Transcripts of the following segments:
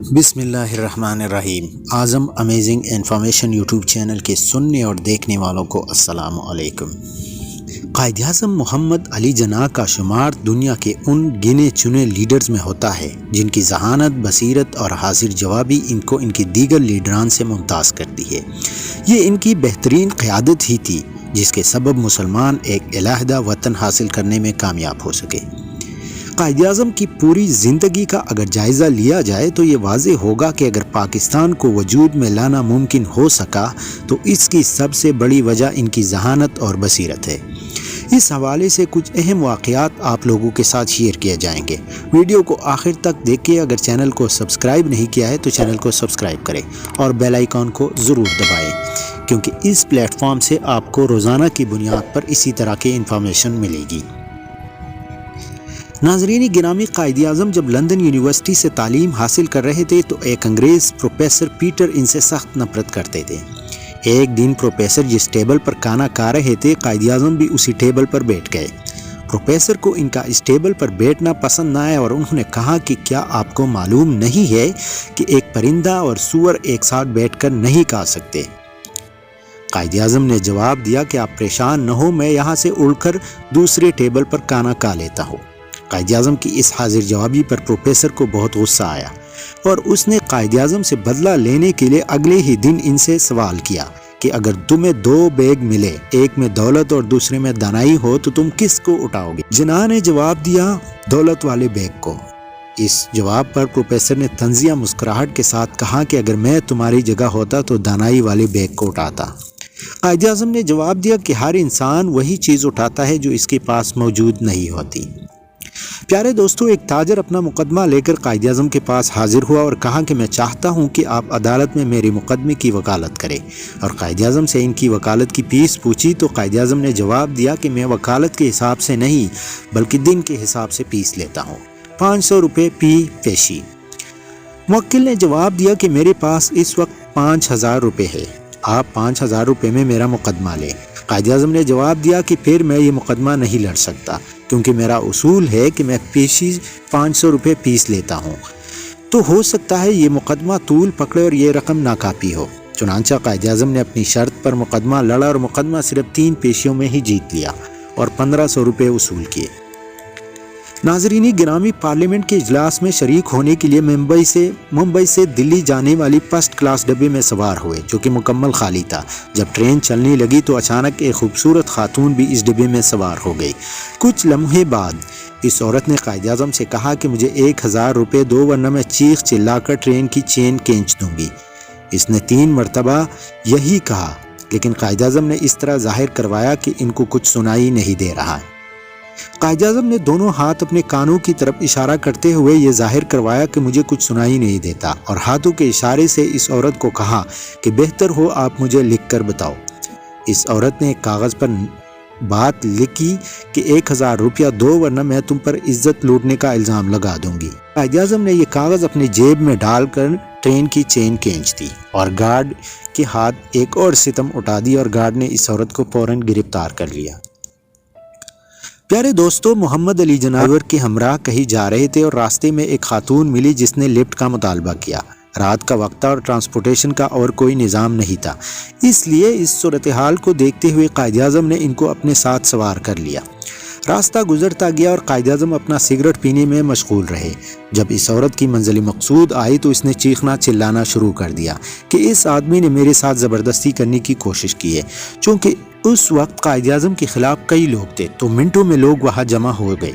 بسم اللہ الرحمن الرحیم۔ اعظم امیزنگ انفارمیشن یوٹیوب چینل کے سننے اور دیکھنے والوں کو السلام علیکم۔ قائد اعظم محمد علی جناح کا شمار دنیا کے ان گنے چنے لیڈرز میں ہوتا ہے جن کی ذہانت، بصیرت اور حاضر جوابی ان کو ان کی دیگر لیڈران سے ممتاز کرتی ہے۔ یہ ان کی بہترین قیادت ہی تھی جس کے سبب مسلمان ایک علیحدہ وطن حاصل کرنے میں کامیاب ہو سکے۔ قائد اعظم کی پوری زندگی کا اگر جائزہ لیا جائے تو یہ واضح ہوگا کہ اگر پاکستان کو وجود میں لانا ممکن ہو سکا تو اس کی سب سے بڑی وجہ ان کی ذہانت اور بصیرت ہے۔ اس حوالے سے کچھ اہم واقعات آپ لوگوں کے ساتھ شیئر کیے جائیں گے۔ ویڈیو کو آخر تک دیکھیں۔ اگر چینل کو سبسکرائب نہیں کیا ہے تو چینل کو سبسکرائب کریں اور بیل آئیکن کو ضرور دبائیں، کیونکہ اس پلیٹ فارم سے آپ کو روزانہ کی بنیاد پر اسی طرح کی انفارمیشن ملے گی۔ ناظرین گرامی، قائد اعظم جب لندن یونیورسٹی سے تعلیم حاصل کر رہے تھے تو ایک انگریز پروفیسر پیٹر ان سے سخت نفرت کرتے تھے۔ ایک دن پروفیسر جس ٹیبل پر کھانا کھا رہے تھے، قائد اعظم بھی اسی ٹیبل پر بیٹھ گئے۔ پروفیسر کو ان کا اس ٹیبل پر بیٹھنا پسند نہ آیا اور انہوں نے کہا کہ کیا آپ کو معلوم نہیں ہے کہ ایک پرندہ اور سور ایک ساتھ بیٹھ کر نہیں کھا سکتے؟ قائد اعظم نے جواب دیا کہ آپ پریشان نہ ہو، میں یہاں سے اڑ کر دوسرے ٹیبل پر کھانا کھا لیتا ہوں۔ قائد اعظم کی اس حاضر جوابی پر پروفیسر کو بہت غصہ آیا اور اس نے قائد اعظم سے بدلہ لینے کے لیے اگلے ہی دن ان سے سوال کیا کہ اگر تمہیں دو بیگ ملے، ایک میں دولت اور دوسرے میں دانائی ہو، تو تم کس کو اٹھاؤ گے؟ جناح نے جواب دیا، دولت والے بیگ کو۔ اس جواب پر پروفیسر نے طنزیہ مسکراہٹ کے ساتھ کہا کہ اگر میں تمہاری جگہ ہوتا تو دانائی والے بیگ کو اٹھاتا۔ قائد اعظم نے جواب دیا کہ ہر انسان وہی چیز اٹھاتا ہے جو اس کے پاس موجود نہیں ہوتی۔ پیارے دوستو، ایک تاجر اپنا مقدمہ لے کر قائد اعظم کے پاس حاضر ہوا اور کہا کہ میں چاہتا ہوں کہ آپ عدالت میں میرے مقدمے کی وکالت کریں، اور قائد اعظم سے ان کی وکالت کی فیس پوچھی تو قائد اعظم نے جواب دیا کہ میں وکالت کے حساب سے نہیں بلکہ دن کے حساب سے فیس لیتا ہوں، 500 روپے فی پیشی۔ موکل نے جواب دیا کہ میرے پاس اس وقت 5000 روپے ہے، آپ 5000 روپے میں میرا مقدمہ لیں۔ قائد اعظم نے جواب دیا کہ پھر میں یہ مقدمہ نہیں لڑ سکتا، کیونکہ میرا اصول ہے کہ میں پیشی 500 روپے فیس لیتا ہوں، تو ہو سکتا ہے یہ مقدمہ طول پکڑے اور یہ رقم ناکافی ہو۔ چنانچہ قائد اعظم نے اپنی شرط پر مقدمہ لڑا اور مقدمہ صرف 3 پیشیوں میں ہی جیت لیا اور 1500 روپے وصول کیے۔ ناظرین گرامی، پارلیمنٹ کے اجلاس میں شریک ہونے کے لیے ممبئی سے دلی جانے والی فرسٹ کلاس ڈبے میں سوار ہوئے جو کہ مکمل خالی تھا۔ جب ٹرین چلنے لگی تو اچانک ایک خوبصورت خاتون بھی اس ڈبے میں سوار ہو گئی۔ کچھ لمحے بعد اس عورت نے قائد اعظم سے کہا کہ مجھے 1000 روپے دو ورنہ میں چیخ چلا کر ٹرین کی چین کھینچ دوں گی۔ اس نے 3 مرتبہ یہی کہا، لیکن قائد اعظم نے اس طرح ظاہر کروایا کہ ان کو کچھ سنائی نہیں دے رہا۔ قائد اعظم نے دونوں ہاتھ اپنے کانوں کی طرف اشارہ کرتے ہوئے یہ ظاہر کروایا کہ مجھے کچھ سنائی نہیں دیتا، اور ہاتھوں کے اشارے سے اس عورت کو کہا کہ بہتر ہو آپ مجھے لکھ کر بتاؤ۔ اس عورت نے ایک کاغذ پر بات لکھی کہ 1000 روپیہ دو ورنہ میں تم پر عزت لوٹنے کا الزام لگا دوں گی۔ قائد اعظم نے یہ کاغذ اپنی جیب میں ڈال کر ٹرین کی چین کھینچ دی اور گارڈ کے ہاتھ ایک اور ستم اٹھا دی اور گارڈ نے اس عورت کو فوراً گرفتار کر لیا۔ پیارے دوستو، محمد علی جناح کے ہمراہ کہیں جا رہے تھے اور راستے میں ایک خاتون ملی جس نے لفٹ کا مطالبہ کیا۔ رات کا وقت تھا اور ٹرانسپورٹیشن کا اور کوئی نظام نہیں تھا، اس لیے اس صورتحال کو دیکھتے ہوئے قائد اعظم نے ان کو اپنے ساتھ سوار کر لیا۔ راستہ گزرتا گیا اور قائد اعظم اپنا سگریٹ پینے میں مشغول رہے۔ جب اس عورت کی منزل مقصود آئی تو اس نے چیخنا چلانا شروع کر دیا کہ اس آدمی نے میرے ساتھ زبردستی کرنے کی کوشش کی ہے۔ چونکہ اس وقت قائد اعظم کے خلاف کئی لوگ تھے تو منٹوں میں لوگ وہاں جمع ہو گئے۔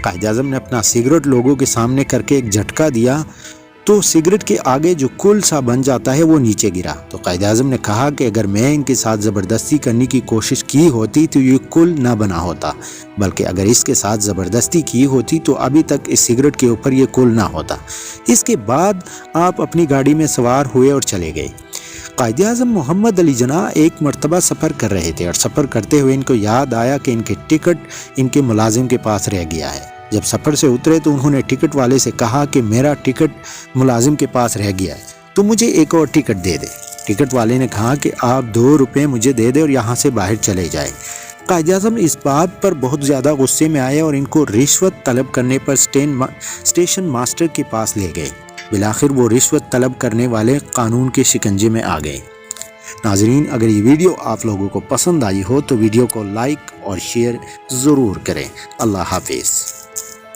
قائد اعظم نے اپنا سگریٹ لوگوں کے سامنے کر کے ایک جھٹکا دیا تو سگریٹ کے آگے جو کل سا بن جاتا ہے وہ نیچے گرا۔ تو قائد اعظم نے کہا کہ اگر میں ان کے ساتھ زبردستی کرنے کی کوشش کی ہوتی تو یہ کل نہ بنا ہوتا، بلکہ اگر اس کے ساتھ زبردستی کی ہوتی تو ابھی تک اس سگریٹ کے اوپر یہ کل نہ ہوتا۔ اس کے بعد آپ اپنی گاڑی میں سوار ہوئے اور چلے گئے۔ قائد اعظم محمد علی جناح ایک مرتبہ سفر کر رہے تھے اور سفر کرتے ہوئے ان کو یاد آیا کہ ان کے ٹکٹ ان کے ملازم کے پاس رہ گیا ہے۔ جب سفر سے اترے تو انہوں نے ٹکٹ والے سے کہا کہ میرا ٹکٹ ملازم کے پاس رہ گیا ہے، تو مجھے ایک اور ٹکٹ دے دے۔ ٹکٹ والے نے کہا کہ آپ 2 روپے مجھے دے دے اور یہاں سے باہر چلے جائے۔ قائد اعظم اس بات پر بہت زیادہ غصے میں آئے اور ان کو رشوت طلب کرنے پر اسٹیشن ماسٹر کے پاس لے گئے۔ بالآخر وہ رشوت طلب کرنے والے قانون کے شکنجے میں آ گئے۔ ناظرین، اگر یہ ویڈیو آپ لوگوں کو پسند آئی ہو تو ویڈیو کو لائک اور شیئر ضرور کریں۔ اللہ حافظ۔